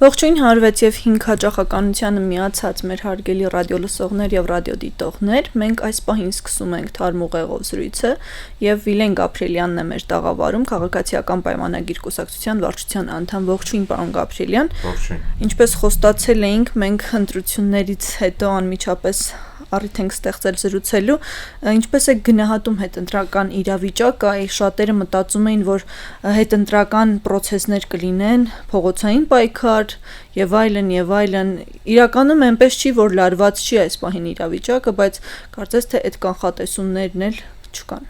Ողջույն 106 եւ 5 հաճախականությանը միացած մեր հարգելի ռադիոլսողներ եւ ռադիոդիտողներ, մենք այս պահին սկսում ենք Թարմուղեղով զրույցը եւ Վիլեն Գաբրիելյանն է մեր տաղավարում, քաղաքացիական պայմանագիր կուսակցության վարչության անդամ։ Ողջույն, պարոն Գաբրիելյան։ Ողջույն։ Ինչպես խոստացել էինք, մենք ընտրություններից հետո անմիջապես առիթ ենք ստեղծել զրուցելու, ինչպես է գնահատում հետընտրական իրավիճակը, շատերը մտածում էին, որ հետընտրական process-ներ կլինեն, փողոցային պայքար եւ այլն, իրականում այնպես չի, որ լարված չի այս պահին իրավիճակը, բայց կարծես թե այդ կանխատեսումներն էլ չկան։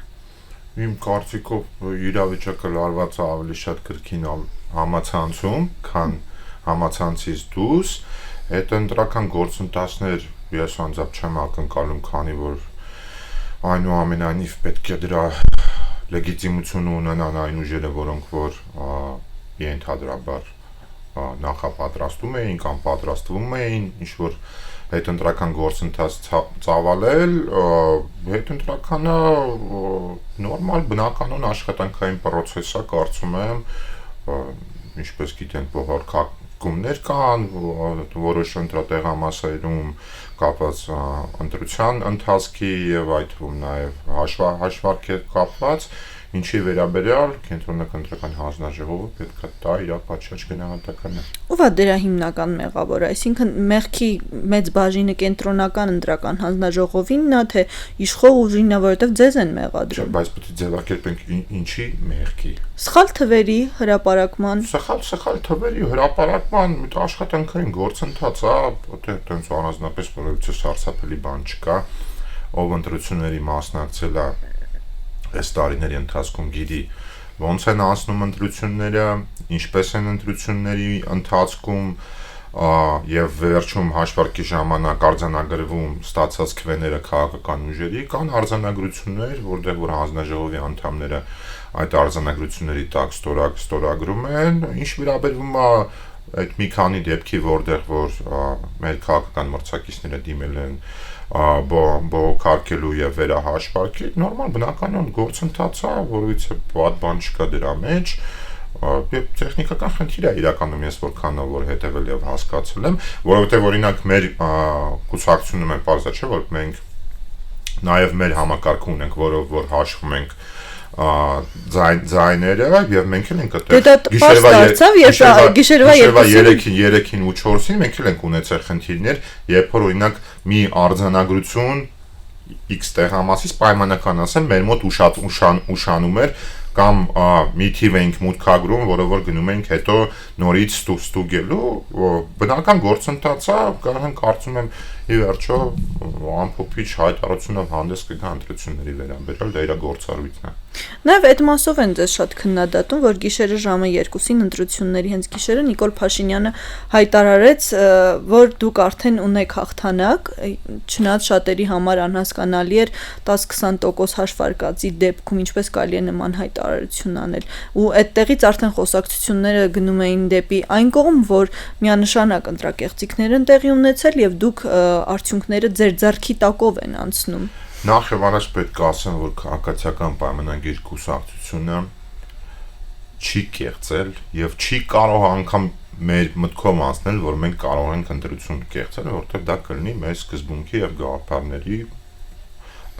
Իմ կարծիքով իրավիճակը լարված է ավելի շատ կրկին համացանցում, քան համացանցից դուրս, հետընտրական գործընթացներ ես անձամբ չեմ ակնկալում, քանի որ այնուամենայնիվ պետք է դրա լեգիտիմությունը ունենան այն ուժերը, որոնք որ ենթադրաբար նախապատրաստում էին կամ պատրաստվում էին ինչ-որ հետընտրական գործընթաց ծավալել, հետընտրականը նորմալ բնականon աշխատանքային process է, կարծում եմ, ինչպես գիտենք, բողոքարկումներ կան, որոշ ընտրատեղամասերում կապված ընտրության ընթացքի եւ այդ թվում նաեւ հաշվարկեր կապված, ինչի վերաբերյալ կենտրոնական ընտրական հանձնաժողովը պետք է տա իր պատշաճ գնահատականը։ Ով է դրա հիմնական մեղավորը, այսինքն մեղքի մեծ բաժինը կենտրոնական ընտրական հանձնաժողովինն է, թե իշխող ուժինն է, որովհետեւ ձեզ են մեղադրում։ Բայց պետք է ձևակերպենք ինչի մեղքի։ Սխալ թվերի հրապարակման։ Սխալ թվերի հրապարակման աշխատանքային գործընթաց է, այդտենց առանձնապես որևիցե սարսափելի բան չկա, ով ընտրությունների մասնակցել է այս տարիների ընթացքում գիտի ոնց են անցնում ընտրությունները, ինչպես են ընտրությունների ընթացքում եւ վերջում հաշվարկի ժամանակ արձանագրվում ստացած քվեները քաղաքական ուժերի, կան արձանագրություններ, որտեղ որ հանձնաժողովի անդամները այդ արձանագրությունների տակ ստորագրում են, ինչ վերաբերվում է այդ մի քանի դեպքի, որտեղ որ մեր քաղաքական մրցակիցները դիմել են բողոքարկելու եւ վերահաշվարկի, նորմալ բնականon գործընթաց է, որովհետեւ բադ բան չկա դրա մեջ, եւ տեխնիկական խնդիր է իրականում ես որքանով որ հետեւել եւ հասկացել եմ, որովհետեւ օրինակ մեր կուսակցությունում է բարձր չէ, որ մենք նաեւ մեր համակարգը ունենք, որով որ հաշվում ենք ձայները եւ մենք էլ ենք գիշերվա 3-ին ու 4-ին մենք էլ ենք ունեցել խնդիրներ, երբ որ օրինակ մի արձանագրություն X տեղամասից պայմանական ասեմ, մեր մոտ ուշանում էր կամ մի թիվ էինք մուտքագրում, որը որ գնում ենք հետո նորից ստուգելու, բնական գործընթաց է, կարծում եմ ի վերջո ամփոփիչ հայտարարությունով հանդես կգա ընտրությունների վերաբերյալ, դա իր գործառույթն է։ Նաև այդ մասով են ձեզ շատ քննադատում, որ գիշերը ժամը 2-ին ընտրությունների հենց գիշերը Նիկոլ Փաշինյանը հայտարարեց, որ դուք արդեն ունեք հաղթանակ, չնայած շատերի համար անհասկանալի էր 10-20% հաշվարկածի դեպքում ինչպես կարելի է նման հայտարարություն անել, ու այդտեղից արդեն խոսակցությունները գնում էին դեպի այն կողմ, որ միանշանակ ընտրակեղծիքներ են տեղի ունեցել եւ դուք արդյունքները ձեր ձեռքի տակով են անցնում։ Նախ եւ առաջ պետք է ասեմ, որ քաղաքացիական պայմանագիր կուսակցությունը չի կեղծել եւ չի կարող անգամ մեր մտքով անցնել, որ մենք կարող ենք ընտրություն կեղծել, որովհետեւ դա կլինի մեր սկզբունքի եւ գաղափարների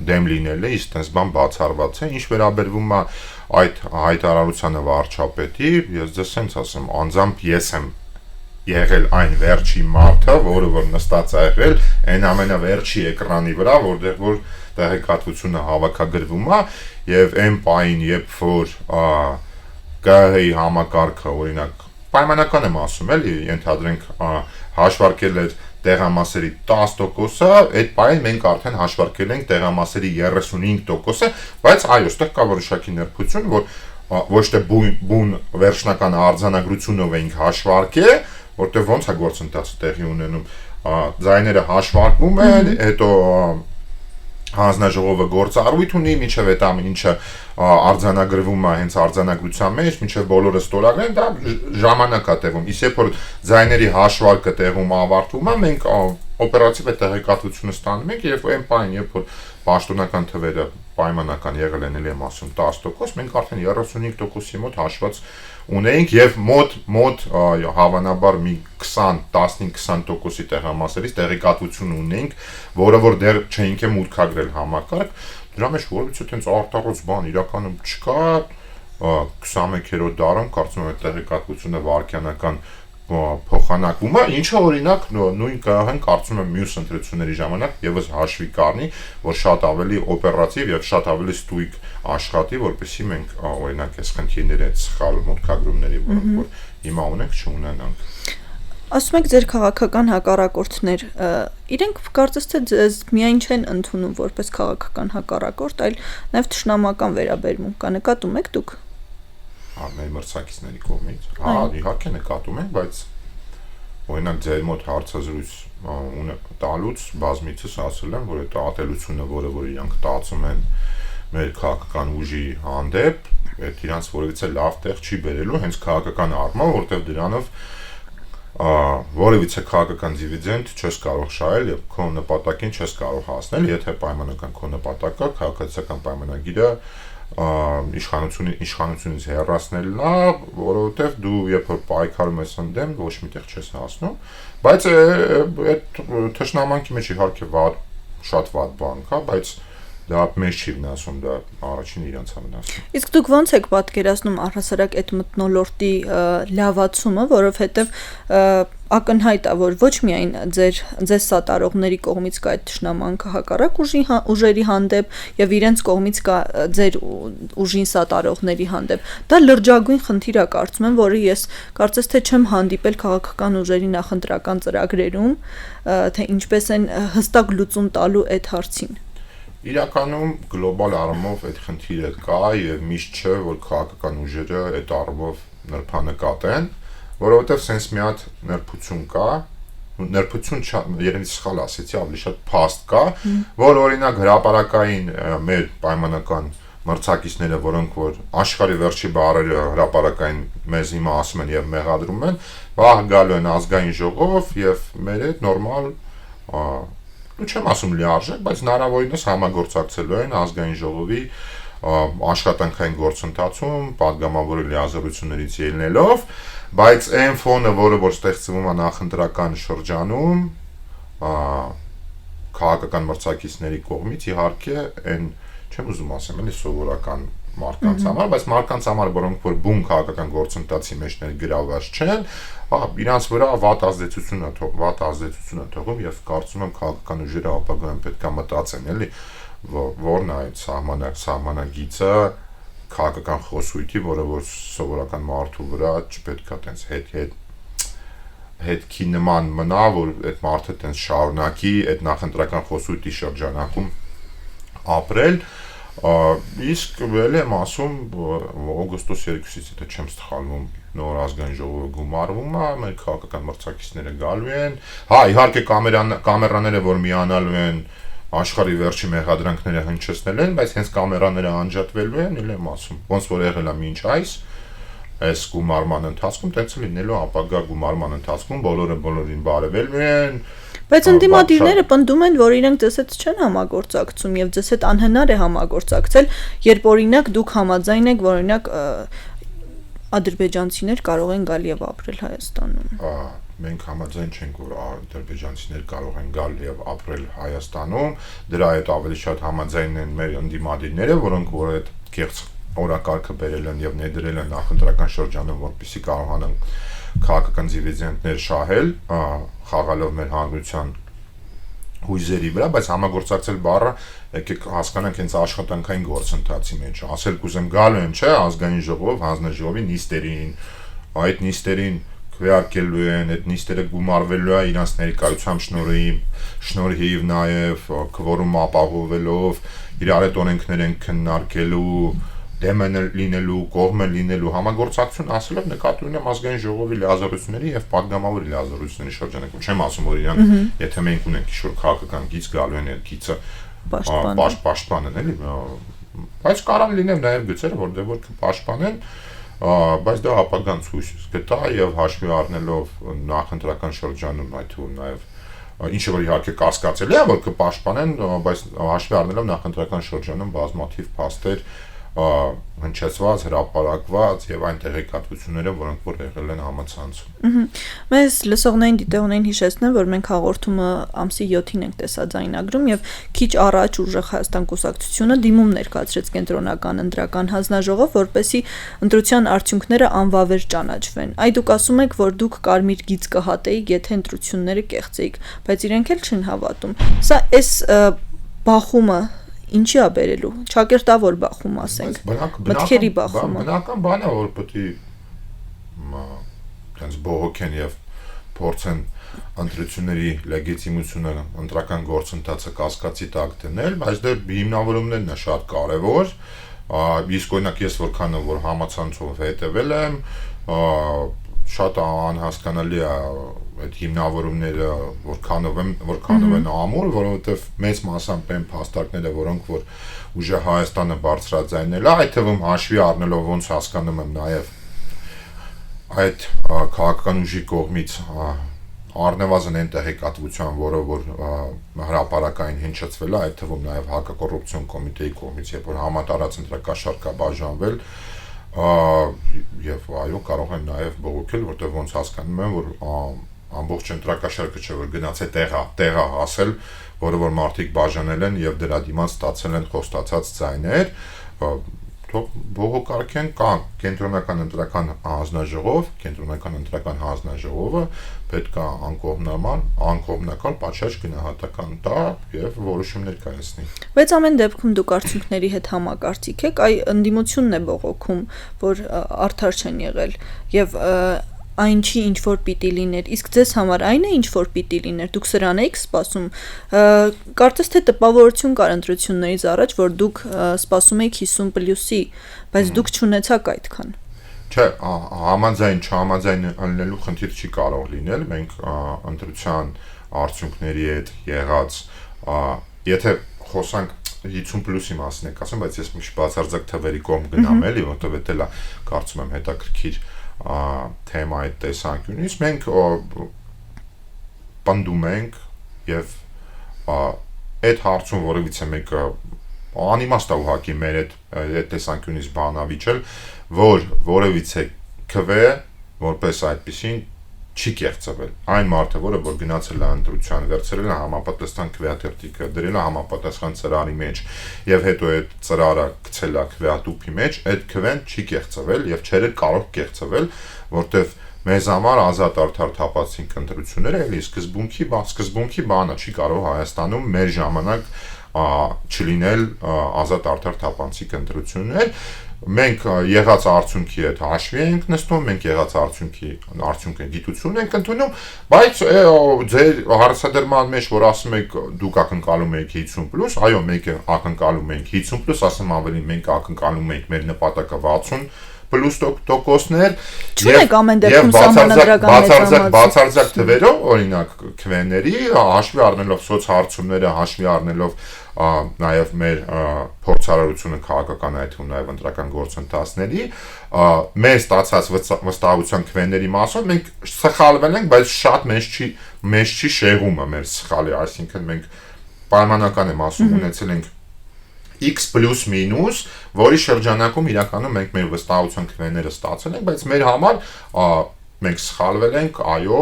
դեմ լինելը, իսկ այս բան բացառված է, ինչ վերաբերվում է այդ հայտարարությանը վարչապետի, ես ձեզ sense ասեմ, անձամբ ես եմ եղել այն վերջի մարդը, որը որ նստած է եղել այն ամենավերջի էկրանի վրա, որտեղ որ տեղեկատվությունը հավաքագրվում է եւ այն պահին, երբ որ ԿՀ-ի համակարգը օրինակ պայմանական եմ ասում, էլի, ենթադրենք հաշվարկել էր տեղամասերի 10%-ը, այդ պահին մենք արդեն հաշվարկել ենք տեղամասերի 35%-ը, բայց այո, այստեղ կա որոշակի նրբություն, որ ոչ թե բուն վերջնական արձանագրությունով ենք հաշվարկել, որտեղ ոնց է գործընթացը տեղի ունենում, ձայները հաշվարկվում են, հետո հանձնաժողովը գործառույթ ունի, մինչև այդ ամեն ինչը արձանագրվում է հենց արձանագրության մեջ, մինչև բոլորը ստորագրեն, դա ժամանակ է տևում, իսկ երբ որ ձայների հաշվարկը տեղում ավարտվում է, մենք օպերատիվ է տեղեկատվությունը ստանում ենք եւ այն բանը, երբ որ պաշտոնական թվերը պայմանական եղել են, եմ ասում 10%, մենք արդեն 35%-ի մոտ հաշված ունենք եւ մոտ հավանաբար մի 15-20%-ի տեղամասերից տեղեկատվություն ունենք, որը որ դեռ չէինք մուտքագրել համակարգ, դրա մեջ որովհետեւ այդպես արտարոց բան իրականում չկա 21-րդ դարում կարծում եմ տեղեկատվությունը վարքյանական փոխանակվում է, ինչը օրինակ նույն կարող են կարծում եմ մյուս ընտրությունների ժամանակ եւս հաշվի կառնի, որ շատ ավելի օպերատիվ եւ շատ ավելի ստույգ աշխատի, որպեսզի մենք օրինակ այս խնդիրները սխալ մուտքագրումների, որոնք որ հիմա ունենք, չունենանք։ Ասում եք ձեր քաղաքական հակառակորդներ, իրենք կարծես թե ձեզ միայն չեն ընդունում որպես քաղաքական հակառակորդ, այլ նաեւ թշնամական վերաբերմունք կա, նկատում եք դուք։ Մեր մրցակիցների կողմից։ Իհարկե նկատում ենք, բայց օրինակ ձեր մոտ հարցազրույց տալուց բազմիցս ասել եմ, որ այդ ատելությունը, որ իրանք տածում են մեր քաղաքական ուժի հանդեպ, այդ իրանց որևիցե լավ տեղ չի բերելու, հենց քաղաքական առումով, որտեղ դրանով որևիցե քաղաքական դիվիդենդ չես կարող շահել եւ քո նպատակին չես կարող հասնել, եթե պայմանական քո նպատակը քաղաքացիական պայմանագիրը իշխանությունից հեռացնելն է, որովհետև դու երբ որ պայքարում ես ընդդեմ, ոչ միտեղ չես հասնում, բայց այդ թշնամանքի մեջ իհարկե շատ վատ բան կա, բայց դա մեզ չի վնասում, դա առաջին իրանց է վնասում։ Իսկ դուք ո՞նց եք պատկերացնում առհասարակ այդ մթնոլորտի լավացումը, որովհետև ակնհայտ է, որ ոչ միայն ձեզ սատարողների կողմից կա այդ թշնամանքը հակառակ ուժերի հանդեպ եւ իրենց կողմից կա ձեր ուժին սատարողների հանդեպ։ Դա լրջագույն խնդիր է, կարծում եմ, որը ես կարծես թե չեմ հանդիպել քաղաքական ուժերի նախընտրական ծրագրերում, թե ինչպես են հստակ լուծում տալու այդ հարցին։ Իրականում գլոբալ առումով այդ խնդիրը կա եւ միշտ չէ, որ քաղաքական ուժերը այդ առումով նրբանկատ են, որովհետեւ sense մի հատ նրբություն կա, նրբություն երևի սխալ ասեցի, ավելի շատ փաստ կա, որ օրինակ հրապարակային մեր պայմանական մրցակիցները, որոնք որ աշխարհի վերջի բառերը հրապարակային մեզ հիմա ասում են եւ մեղադրում են, վաղ գալու են ազգային ժողով եւ մեր այդ նորմալ ու չեմ ասում լիարժեք, բայց հնարավորինս համագործակցելու են ազգային ժողովի աշխատանքային գործընթացում, падգամավորի լիազորություններից ելնելով, բայց այն ֆոնը, որը որ ստեղծվում է նախընտրական շրջանում, քաղաքական մրցակիցների կողմից, իհարկե, այն չեմ ուզում ասեմ, էլի սովորական մարդկանց համար, բայց մարդկանց համար, որոնք որ բուն քաղաքական գործընթացի մեջ ներգրավված չեն, իրանց վրա վատ ազդեցություն է թողում եւ կարծում եմ քաղաքական ուժերը ապագայում պետք է մտածեն, էլի, որն է այդ սահմանագիծը քաղաքական խոսույթի, որը որ սովորական մարդու վրա չպետք է տենց հետքի նման մնա, որ այդ մարդը տենց շարունակի այդ նախընտրական խոսույթի շրջանակում ապրել, իսկ ելի եմ ասում օգոստոս 2-ից եթե չեմ սխալվում նոր ազգային ժողովը գումարվում է, մեր քաղաքական մրցակիցները գալու են, իհարկե կամերաները որ միանալու են աշխարհի վերջի մեղադրանքները հնչեցնել են, բայց հենց կամերաները անջատվելու են, ելի եմ ասում, ոնց որ եղել է մինչ այս գումարման ընթացքում, տենց լինելու ապագա գումարման ընթացքում բոլորը բոլորին բարևելու են։ Բայց ընդդիմադիրները պնդում են, որ իրենք ձեզ հետ չեն համագործակցում եւ ձեզ հետ անհնար է համագործակցել, երբ օրինակ դուք համաձայն եք, որ օրինակ ադրբեջանցիներ կարող են գալ եւ ապրել Հայաստանում։ Մենք համաձայն չենք, որ ադրբեջանցիներ կարող են գալ եւ ապրել Հայաստանում, դրա հետ ավելի շատ համաձայն են մեր ընդդիմադիրները, որոնք որ այդ կեղծ օրակարգը բերել են եւ ներդրել են նախընտրական շրջանում, որպեսզի կարողանան քաղաքական դիվիդենտներ շահել, խաղալով մեր հանրության հույզերի վրա, բայց համագործակցել բառը եկեք հասկանանք հենց աշխատանքային գործընթացի մեջ, ասել կուզեմ գալու եմ, չէ, ազգային ժողով, հանձնաժողովի նիստերին, այդ նիստերին քվեարկելու են, այդ նիստերը գումարվելու է իրանց ներկայությամբ շնորհիվ նաև քվորում ապահովելով, իրար հետ օրենքներ են քննարկելու, դեմ լինելու, կողմ լինելու համագործակցություն ասելով նկատի ունեմ ազգային ժողովի լիազորությունների եւ падգամավորի լիազորությունների շրջանակում։ Չեմ ասում, որ իրանք եթե մենք ունենք ինչ-որ քաղաքական գիծ գալու են այդ գիծը պաշտպանեն, էլի, բայց կարող լինեն նաեւ գծերը, որ պաշտպանեն, բայց դա ապագան ցույց կտա եւ հաշվի առնելով նախընտրական շրջանում այդ ու նաեւ ինչը որ իհարկե կասկածելի է, որ կպաշտպանեն, բայց հաշվի առնելով նախընտրական շրջանում բազմաթիվ փաստեր հնչեցված, հրապարակված եւ այն տեղեկատվությունները, որոնք որ եղել են համացանցում։ Մեզ լսողներին դիտողներին հիշեցնեմ, որ մենք հաղորդումը ամսի 7-ին ենք տեսաձայնագրում եւ քիչ առաջ ուժեղ Հայաստան կուսակցությունը դիմում ներկայացրեց կենտրոնական ընտրական հանձնաժողով, որպեսզի ընտրության արդյունքները անվավեր ճանաչվեն։ Այ դուք ասում եք, որ դուք կարմիր գիծ կհատեիք, եթե ընտրությունները կեղծեիք, բայց իրենք էլ չեն հավատում։ Սա էս բախումը ինչի է բերելու, ճակերտավոր բախում ասենք, մտքերի բախումը։ Բնական բան է, որ պետք է տենց բողոքեն եւ փորձեն ընտրությունների լեգիտիմությունը, ընտրական գործընթացը կասկածի տակ դնել, բայց դե հիմնավորումներն է շատ կարեւոր։ Իսկ օրինակ ես որքանով որ համացանցով հետեւել եմ, շատ անհասկանալի է այդ հիմնավորումները որքանով են ամուր, որովհետև մեծ մասամբ են փաստարկները, որոնք որ ուժը Հայաստանը բարձրաձայնել է, այդ թվում հաշվի առնելով ոնց հասկանում եմ նաև այդ քաղաքական ուժի կողմից առնվազն այն տեղեկատվության, որը որ հրապարակային հնչեցվել է, այդ թվում նաև հակակոռուպցիոն կոմիտեի կողմից, երբ որ համատարած ընտրակաշարք է բաժանվել, եւ այո կարող են նաեւ բողոքել, որտեղ ոնց հասկանում եմ, որ ամբողջ ընտրակաշարքը չէ որ գնաց է տեղա հասել, որը որ մարդիկ բաժանել են եւ դրա դիմաց ստացել են խոստացած ձայներ, բողոքարկեն կան կենտրոնական ընտրական հանձնաժողովը պետք է անկողմնակալ պատշաճ գնահատական տա եւ որոշումներ կայացնի։ Բայց ամեն դեպքում դուք արդյունքների հետ համակարծիք եք, այ ընդդիմությունն է բողոքում, որ արդար չեն եղել եւ այն չի ինչ որ պիտի լիներ, իսկ ձեզ համար այն է ինչ որ պիտի լիներ, դուք սրան եք սպասում, կարծես թե տպավորություն կար ընտրություններից առաջ, որ դուք սպասում եք 50+-ի, բայց դուք չունեցաք այդքան։ Չէ, չհամաձայն լինելու խնդիր չի կարող լինել, մենք ընտրության արդյունքների հետ եղած, եթե խոսանք 50+-ի մասին եք ասում, բայց ես մի բացարձակ թվերի կողմ գնամ էլի, որտեղ դա կարծում եմ հետաքրքիր թեմա այդ տեսանկյունից մենք պնդում ենք եւ այդ հարցում որևիցե մեկը անիմաստ է ուղղակի մեր այդ տեսանկյունից բանավիճել, որ որևիցե քվե որպես այդպեսին չի կեղծվել։ Այն մարդը, որը որ գնացել է ընտրության, վերցրել է համապատասխան քվեաթերթիկը, դրել է համապատասխան ծրարի մեջ եւ հետո այդ ծրարը գցել է քվեատուփի մեջ, այդ քվեն չի կեղծվել եւ չէր կարող կեղծվել, որտեվ մեզ համար ազատ արդար թափածին ընտրությունները էլի սկզբունքի բանը չի կարող Հայաստանում մեր ժամանակ չլինել ազատ արդար թափանցիկ ընտրություններ։ Մենք եղած արդյունքի հետ հաշվի ենք նստում, մենք եղած արդյունքը գիտություն ենք ընդունում, բայց ձեր հարցադրման մեջ որ ասում եք դուք ակնկալում եք 50+, այո, մենք ակնկալում ենք 50+, ասեմ ավելի մենք ակնկալում ենք մեր նպատակը 60+%-ներ Չունեք ամեն դեպքում սահմանադրական բացարձակ թվերով, օրինակ քվեների, հաշվի առնելով սոցհարցումները, հաշվի առնելով նաև մեր փորձարարությունը քաղաքական այդ ու նաև ընտրական գործընթացների մեր ստացած վստահության քվեների մասով մենք սխալվել ենք, բայց շատ մեծ չի շեղումը մեր սխալի, այսինքն մենք պայմանական եմ ասում ունեցել ենք X plus minus, որի շրջանակում իրականում մենք մեր վստահության քվեները ստացել ենք, բայց մեր համար մենք սխալվել ենք, այո,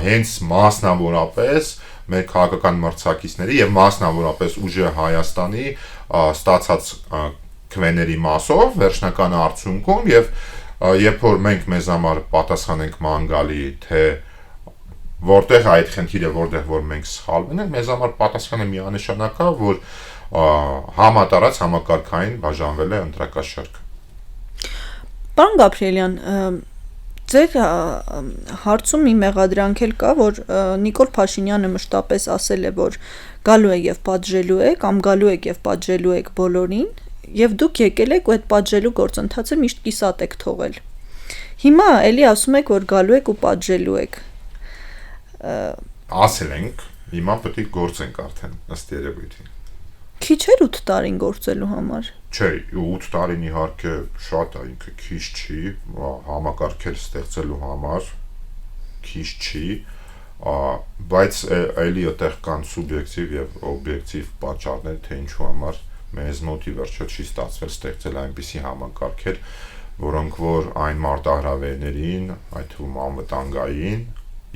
հենց մասնավորապես մեր քաղաքական մրցակիցների եւ մասնավորապես ուժը Հայաստանի ստացած քվեների մասով վերջնական արդյունքում եւ երբ որ մենք մեզ համար պատասխան ենք մանգալի թե որտեղ այդ խնդիրը որտեղ որ մենք սխալվել ենք, մեզ համար պատասխանը միանշանակ է, որ համատարած համակարգային բաժանվել է ընտրակաշարքը։ Պարոն Գաբրիելյան, ձեր հարցում մի մեղադրանք էլ կա, որ Նիկոլ Փաշինյանը մշտապես ասել է, որ գալու է եւ պատժելու է, կամ գալու եք եւ պատժելու եք բոլորին, եւ դուք եկել եք ու այդ պատժելու գործընթացը միշտ կիսատ եք թողել։ Հիմա էլի ասում եք, որ գալու եք ու պատժելու եք։ Ասել ենք, հիմա պետք է գործենք արդեն ըստ երևույթին։ Քիչ էր 8 տարին գործելու համար։ Չէ, 8 տարին իհարկե շատ է, ինքը քիչ չի, համակարգեր ստեղծելու համար քիչ չի, բայց այլի այդտեղ կան սուբյեկտիվ եւ օբյեկտիվ պատճառներ, թե ինչու համար մեզ մոտ ի վերջո չի ստացվել ստեղծել այնպիսի համակարգեր, որոնք որ այն մարտահրավերներին, այդ թվում անվտանգային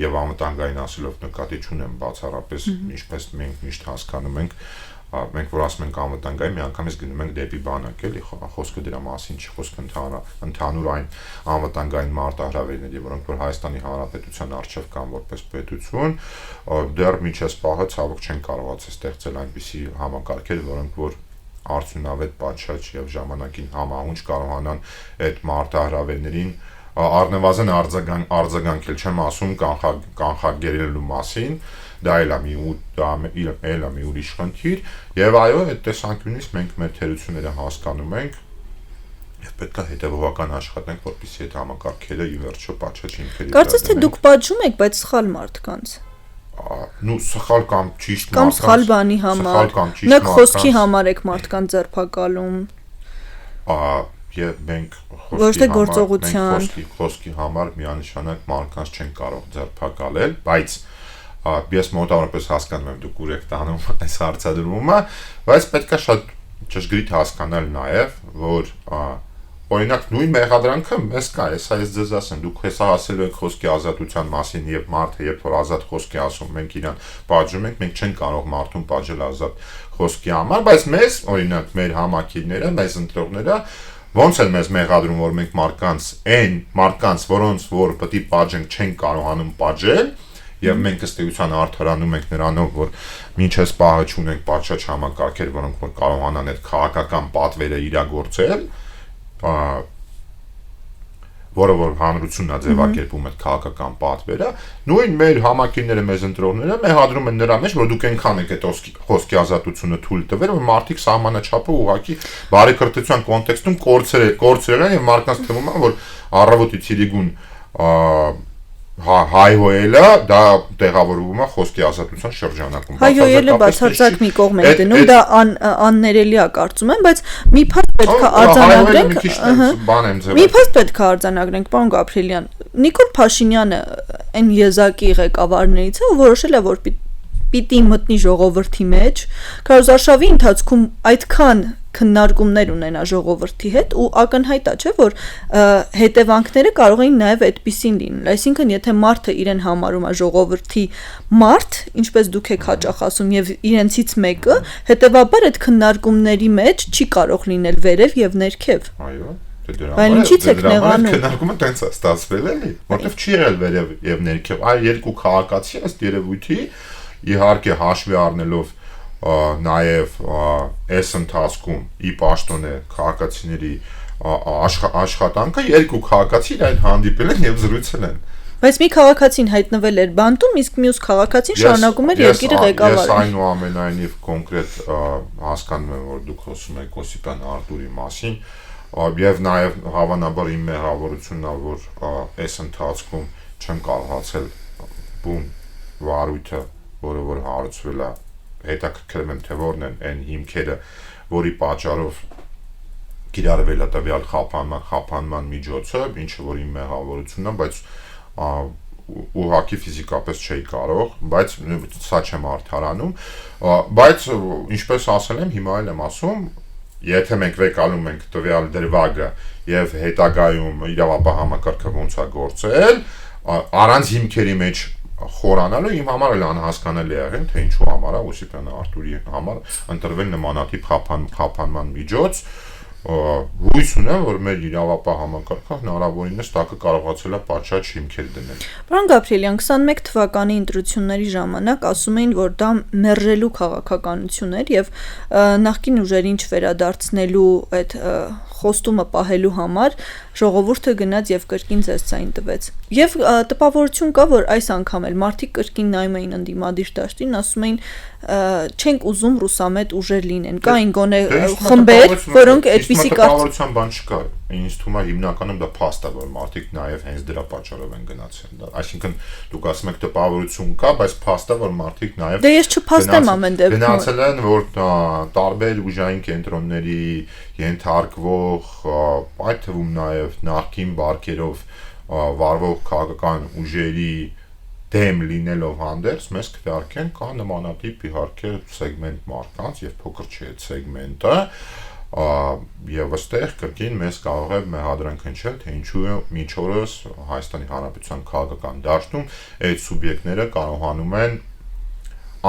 եւ անվտանգային ասելով նկատի չունեմ բացառապես ինչպես մենք միշտ հասկանում ենք, մենք որ ասում ենք անվտանգային, միանգամից գնում ենք դեպի բանակ, էլի խոսքը դրա մասին չի, խոսքը ընդհանուր այն անվտանգային մարտահրավերների, որոնք որ Հայաստանի Հանրապետության առջև կան որպես պետություն, դեռ միջես պահը ցավոք չեն կարողացել ստեղծել այնպիսի համակարգեր, որոնք որ արդյունավետ պատշաճ եւ ժամանակին համահունչ կարողանան այդ մարտահրավերներին առնվազն արձագանքել, չեմ ասում կանխարգելելու մասին, դա էլ է մի ուրիշ խնդիր, եւ այո, այդ տեսանկյունից մենք մեր թերությունները հասկանում ենք եւ պետք է հետեւողական աշխատենք, որպեսզի այդ համակարգերը ի վերջո պատշաճ հիմքերի։ Կարծես թե դուք պատժում եք, բայց սխալ մարդկանց։ Ну, սխալ կամ ճիշտ կամ սխալ բանի համար, նույն խոսքի համար եք մարդկանց ձերբակալում։ Եվ մենք Ոչ թե գործողության խոսքի համար միանշանակ մարդկանց չեն կարող ձերբակալել, բայց ես մոտավորապես հասկանում եմ դուք ուր եք տանում այս հարցադրումը, բայց պետք է շատ ճշգրիտ հասկանալ նաև, որ օրինակ նույն մեղադրանքը մեզ կա, հեսա ես ձեզ ասեմ, դուք հեսա ասելու եք խոսքի ազատության մասին եւ մարդը երբ որ ազատ խոսքի ասում մենք իրան պատժում ենք, մենք չենք կարող մարդուն պատժել ազատ խոսքի համար, բայց մեզ, օրինակ մեր համակիրները, մեզ ընտրողները ոնց են մեզ մեղադրում, որ մենք մարդկանց, որոնց որ պետք է պատժենք, չեն կարողանում պատժել, եւ մենք ըստ էության արդարանում ենք նրանով, որ մինչեւ պահը չունենք պատշաճ համակարգեր, որոնք որ կարողանան այդ քաղաքական պատվերը իրագործել, որը որ հանրությունն է ձևակերպում այդ քաղաքական պատվերը, նույն մեր համակիրները, մեզ ընտրողները մեղադրում են նրա մեջ, որ դուք այնքան եք այդ խոսքի ազատությունը թույլ տվել, որ մարդիկ սահմանաչափը ուղղակի բարեկրթության կոնտեքստում կորցրել են եւ մարդկանց թվում է, որ առավոտի ցիրիգուն հայհոյելը դա տեղավորվում է խոսքի ազատության շրջանակում։ Հայհոյելը բացարձակ մի կողմ է դնում, դա աններելի է կարծում եմ, բայց մի փաստ պետք է արձանագրենք, մի փաստ պետք է արձանագրենք, պարոն Գաբրիելյան, Նիկոլ Փաշինյանը այն եզակի ղեկավարներից է, ով որոշել է, որ պիտի մտնի ժողովրդի մեջ, քարոզարշավի ընթացքում այդքան քննարկումներ ունենա ժողովրդի հետ ու ակնհայտ է, չէ, որ հետևանքները կարող են նաև այդպիսին լինել։ Այսինքն, եթե մարդը իրեն համարում է ժողովրդի մարդ, ինչպես դուք եք հաճախ ասում, եւ իրենցից մեկը, հետեւաբար այդ քննարկումների մեջ չի կարող լինել վերև եւ ներքև։ Այո, Բայց ինչի՞ց եք նեղանում։ Քննարկումը տենց է ստացվել էլի, որտեվ չի եղել վերև եւ ներքև, այլ երկու քաղաքացի ըստ երևույթի իհարկե հաշվի առնելով նաև այս ընթացքում ի պաշտոնե քաղաքացիների աշխատանքը երկու քաղաքացի իրար հանդիպել են եւ զրուցել են։ Բայց մի քաղաքացին հայտնվել էր բանտում, իսկ մյուս քաղաքացին շարունակում էր երկիրը ղեկավարել։ Ես այնուամենայնիվ կոնկրետ հասկանում եմ, որ դուք խոսում եք Օսիպյան Արտուրի մասին, եւ նաեւ հավանաբար իմ մեղավորությունն է, որ այս ընթացքում չեմ կարողացել բուն վարույթը, որը որ հարուցվել է, հետաքրքրում եմ թե որն են այն հիմքերը, որի պատճառով կիրառվել է տվյալ խափանման միջոցը, ինչը որ իմ մեղավորությունն է, բայց ուղղակի ֆիզիկապես չէի կարող, բայց սա չեմ արդարանում, բայց ինչպես ասել եմ, հիմա էլ եմ ասում, եթե մենք վեկալում ենք տվյալ դրվագը եւ հետագայում իրավապահ համակարգը ոնց է գործել, առանց հիմքերի մեջ խորանալը իմ համար էլ անհասկանալի է եղել, թե ինչու համար է Օսիպյան Արտուրի համար ընտրվել նմանատիպ խափանման միջոց, հույս ունեմ, որ մեր իրավապահ համակարգը հնարավորինս տակը կարողացել է պատշաճ հիմքեր դնել։ Պարոն Գաբրիելյան, 21 թվականի ընտրությունների ժամանակ ասում էին, որ դա մերժելու քաղաքականություն էր եւ նախկին ուժերին չվերադարձնելու այդ խոստումը պահելու համար ժողովուրդը գնաց եւ կրկին ձեզ ցայն տվեց։ Եվ տպավորություն կա, որ այս անգամ էլ մարդիկ կրկին նայում էին ընդդիմադիր դաշտին, ասում էին չենք ուզում ռուսամետ ուժեր լինեն։ Կային գոնե խմբեր, որոնք այդպիսի տպավորության բան չկա։ Ինձ թվում է հիմնականում դա փաստ է, որ մարդիկ նաեւ հենց դրա պատճառով են գնացել։ Այսինքն դուք ասում եք տպավորություն կա, բայց փաստ է, որ մարդիկ նաեւ Դե ես չփաստեմ ամեն դեպքում։ Գնացել են, որ տարբեր ուժային կենտրոնների ենթարկվող, այդ թվում նաեւ նախկին բարգերով վարվող քաղաքական ուժերի դեմ լինելով հանդերձ մեզ քվեարկեն կա նմանատիպ իհարկե սեգմենտ մարդկանց եւ փոքր չէ այդ սեգմենտը եւ այստեղ կրկին մեզ կարող է մեղադրանք հնչել թե ինչու է միջորս Հայաստանի Հանրապետության քաղաքական դաշտում այդ սուբյեկտները կարողանում են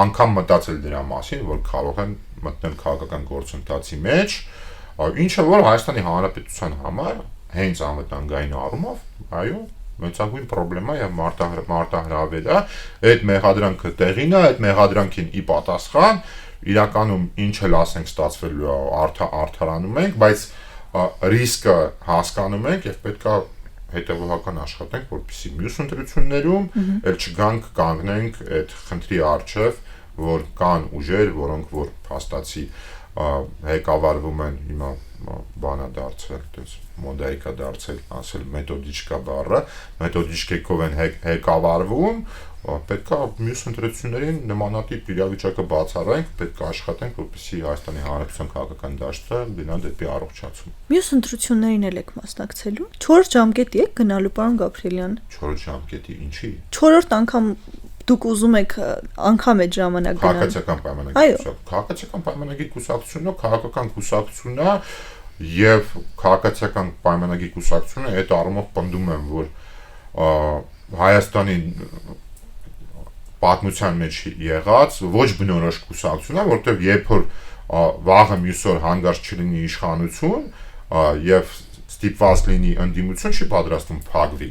անգամ մտածել դրա մասին որ կարող են մտնել քաղաքական գործընթացի մեջ ինչը որ Հայաստանի Հանրապետության համար հենց անվտանգային առումով այո մեծագույն խնդրեմ է եւ մարտահրավեր է այդ մեղադրանքը տեղին է այդ մեղադրանքին ի պատասխան իրականում ինչ էլ ասենք ստացվելու արդարանում ենք բայց ռիսկը հասկանում ենք եւ պետքա հետեւողական աշխատենք որպեսզի մյուս ընտրություններում էլ չգանք կանգնենք այդ խնդրի առջև որ կան ուժեր որոնք որ փաստացի ղեկավարվում են հիմա բանա դարձել դες մոդայիկա դարձել ասել մեթոդիչկա բառը մեթոդիչկեքով են ղեկավարվում պետքա մյուս ընտրություններին նմանատիպ իրավիճակը բացառենք պետք է աշխատենք որպեսզի Հայաստանի Հանրապետության քաղաքական դաշտը գնա դեպի առողջացում մյուս ընտրություններին եք մասնակցելու 4 ժամկետի եք գնալու պարոն Գաբրիելյան 4 ժամկետի ինչի 4-րդ անգամ դուք ուզում եք անգամ այդ ժամանակ գնալ քաղաքացիական պայմանագիր կուսակցությունը քաղաքական կուսակցությունն է եւ քաղաքացիական պայմանագիր կուսակցությունը այդ առումով պնդում եմ որ Հայաստանի պատմության մեջ եղած ոչ բնորոշ կուսակցություն է որտեղ երբ որ վաղը մյուս օր հանգարց չլինի իշխանություն եւ ստիպված լինի ընդդիմություն չի պատրաստվում փակվի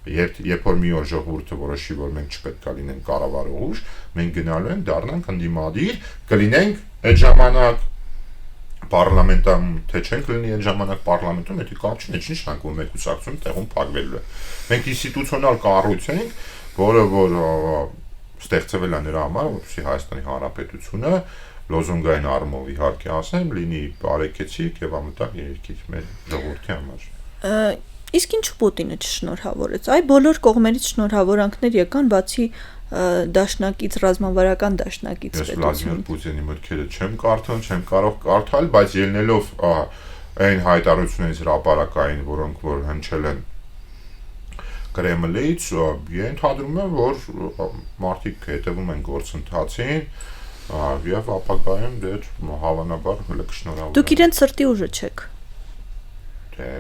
երբ որ մի օր ժողովուրդը որոշի որ մենք չպետք է լինենք կառավարող ուժ մենք գնալու ենք դառնանք ընդդիմադիր կլինենք այդ ժամանակ պարլամենտում թե չենք լինի այդ ժամանակ պարլամենտում դա կապ չունի ինչ նշանակում մեկ կուսակցություն տեղում փակվելու է մենք ինստիտուցիոնալ կառույց ենք որը որ ստեղծվել է նրա համար որպեսզի Հայաստանի Հանրապետությունը լոզունգային առումով իհարկե ասեմ լինի բարեկեցիկ եւ ամտակ երկիր մեր ժողովրդի համար Իսկ ինչու Պուտինը չշնորհավորեց այ բոլոր կողմերից շնորհավորանքներ եկան բացի դաշնակից ռազմավարական դաշնակից պետություն Վլադիմիր Պուտինի մտքերը չեմ կարդում չեմ կարող կարդալ բայց ելնելով այն հայտարարություններից հրապարակային որոնք որ հնչել են Կրեմլից ենթադրում եմ որ մարդիկ հետևում են գործընթացին եւ ապագայում դեր հավանաբար հələ կշնորհավորեն Դուք իրենց սրտի ուժը չեք Դե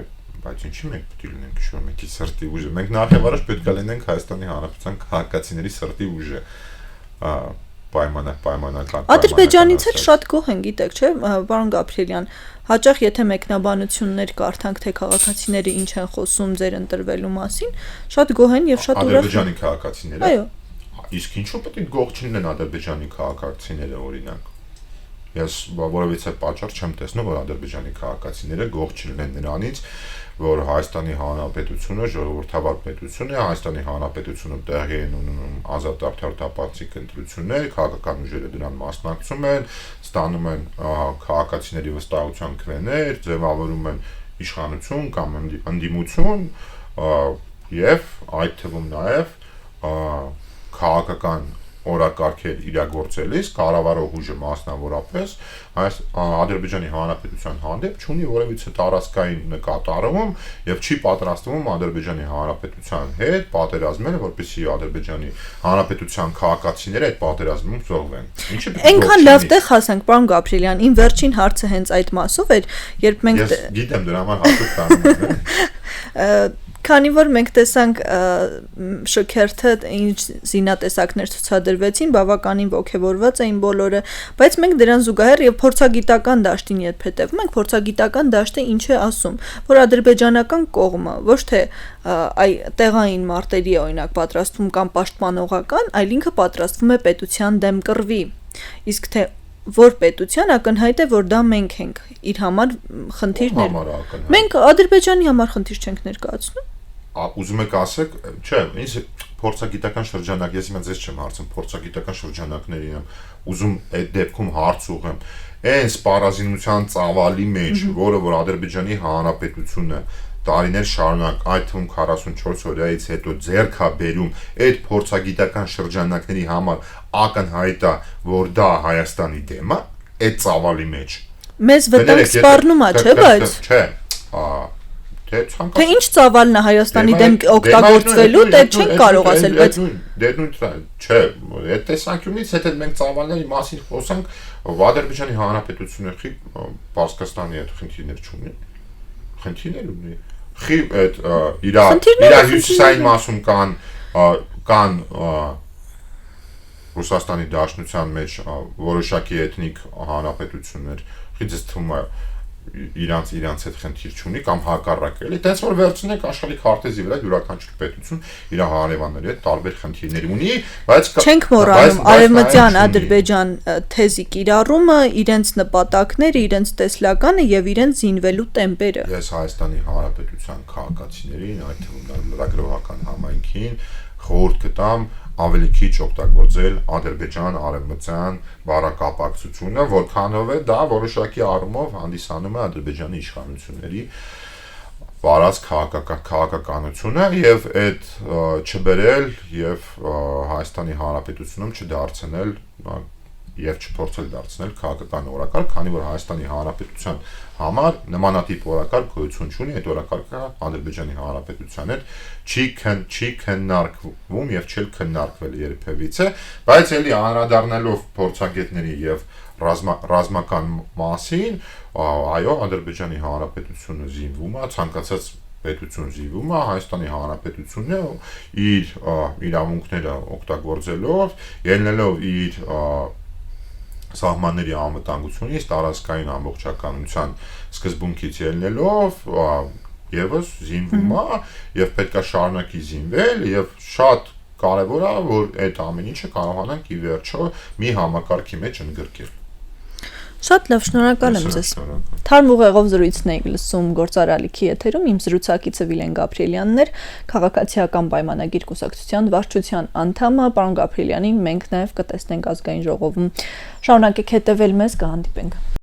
բայց ինչի մենք պետք է լինենք շուտ մեկի սրտի ուժը մենք նախևառաջ պետք է լինենք Հայաստանի Հանրապետության քաղաքացիների սրտի ուժը պայմանական Ադրբեջանից էլ շատ գոհ են գիտեք չէ պարոն Գաբրիելյան հաճախ եթե մեկնաբանություններ կարդանք թե քաղաքացիները ինչ են խոսում ձեր ընտրվելու մասին շատ գոհ են եւ շատ ուրախ Ադրբեջանի քաղաքացիները այո իսկ ինչու պետք է գոհ չլինեն Ադրբեջանի քաղաքացիները օրինակ ես որովհետեւ պատճառ չեմ տեսնում որ Ադրբեջանի քաղաքացիները գոհ չլինեն նրանից որ Հայաստանի Հանրապետությունը ժողովրդավար պետություն է Հայաստանի Հանրապետությունը տեղի են ունենում ազատ արդար տապացիկ ընտրություններ քաղաքական ուժերը դրան մասնակցում են ստանում են քաղաքացիների վստահության քվեներ ձևավորում են իշխանություն կամ ընդդիմություն եւ այդ թվում նաեւ քաղաքական օրակարգեր իրագործելիս կառավարող ուժը մասնավորապես Ադրբեջանի Հանրապետության հանդեպ չունի որևիցե տարածքային նկատառում եւ չի պատրաստվում Ադրբեջանի Հանրապետության հետ պատերազմել, որպեսզի Ադրբեջանի Հանրապետության քաղաքացիները այդ պատերազմում զոհվեն։ Այնքան լավ տեղ հասանք, պարոն Գաբրիելյան, իմ վերջին հարցը հենց այդ մասով էր, երբ մենք Ես գիտեմ դրա համար հատուկ տանում եմ։ Քանի որ մենք տեսանք շքերթը ինչ զինատեսակներ ցուցադրվեցին, բավականին ողջավորված էին բոլորը, բայց մենք դրան զուգահեռ եւ փորձագիտական դաշտին երբ հետևում ենք, փորձագիտական դաշտը ինչ է ասում, որ ադրբեջանական կողմը ոչ թե այ տեղային մարտերի օրինակ պատրաստվում կամ պաշտպանողական, այլ ինքը պատրաստվում է պետության դեմ կռվի։ Իսկ թե որ պետության ակնհայտ է որ դա մենք ենք իր համար խնդիրներ մենք Ադրբեջանի համար խնդիր չենք ներկայացնում ուզում եք ասեք չէ ինձ փորձագիտական շրջանակ ես հիմա ձեզ չեմ հարցում փորձագիտական շրջանակներին եմ ուզում այդ դեպքում հարց ուղղեմ այն սպառազինության ծավալի մեջ որը որ Ադրբեջանի Հանրապետությունը տարիներ շարունակ այդ թվում 44 օրից հետո ձեռք է բերում այդ փորձագիտական շրջանակների համար ակնհայտ է որ դա Հայաստանի դեմ է այդ ծավալի մեջ մեզ վտանգ սպառնում է չէ բայց չէ Թե ինչ ծավալն է Հայաստանի դեմ օգտագործվելու, դե չենք կարող ասել, բայց դե նույն չէ, այդ տեսանկյունից հետո մենք ծավալների մասին խոսանք, Ադրբեջանի Հանրապետությունը խի Պարսկաստանի հետ խնդիրներ չունի։ Խնդիրներ ունի։ Խի այդ իր հյուսիսային մասում կան Ռուսաստանի Դաշնության մեջ որոշակի էթնիկ հանրապետություններ, խի դες թվում է իրանց հետ խնդիր չունի կամ հակառակը, էլի, տենց որ վերցնենք աշխարհի քարտեզի վրա յուրաքանչյուր պետություն իր հարևանների հետ տարբեր խնդիրներ ունի, բայց չենք մոռանում արևմտյան Ադրբեջան թեզի կիրառումը, իրենց նպատակները, իրենց տեսլականը եւ իրենց զինվելու տեմպերը։ Ես Հայաստանի Հանրապետության քաղաքացիներին, այդ թվում լրագրողական համայնքին խորհուրդ կտամ ավելի քիչ օգտագործել Ադրբեջան-արևմտյան բառակապակցությունը, որքանով է դա որոշակի առումով հանդիսանում է Ադրբեջանի իշխանությունների վարած քաղաքականությունը եւ այդ չբերել եւ Հայաստանի Հանրապետությունում չդարձնել եւ չփորձել դարձնել քաղաքական օրակարգ, քանի որ Հայաստանի Հանրապետության համար նմանատիպ օրակարգ գոյություն չունի, այդ օրակարգը Ադրբեջանի Հանրապետության հետ չի քննարկվում եւ չի քննարկվել երբևիցե, բայց ելի անդրադառնալով փորձագետների եւ ռազմական մասին, այո, Ադրբեջանի Հանրապետությունը զինվում է, ցանկացած պետություն զինվում է, Հայաստանի Հանրապետությունը իր իրավունքները օգտագործելով, ելնելով իր սահմանների անվտանգությունից, տարածքային ամբողջականության սկզբունքից ելնելով եւս զինվում է եւ պետք է շարունակի զինվել եւ շատ կարեւոր է որ այդ ամեն ինչը կարողանանք ի վերջո մի համակարգի մեջ ընդգրկել։ Շատ լավ, շնորհակալ եմ ձեզ։ Թարմ ուղեղով զրույցն եք լսում Գործարալիքի եթերում, իմ զրուցակիցը Վիլեն Գաբրիելյանն էր, քաղաքացիական պայմանագիր կուսակցության վարչության անդամը, պարոն Գաբրիելյանին մենք նաև կտեսնենք ազգային ժողովում։ Շարունակեք հետևել մեզ, կհանդիպենք։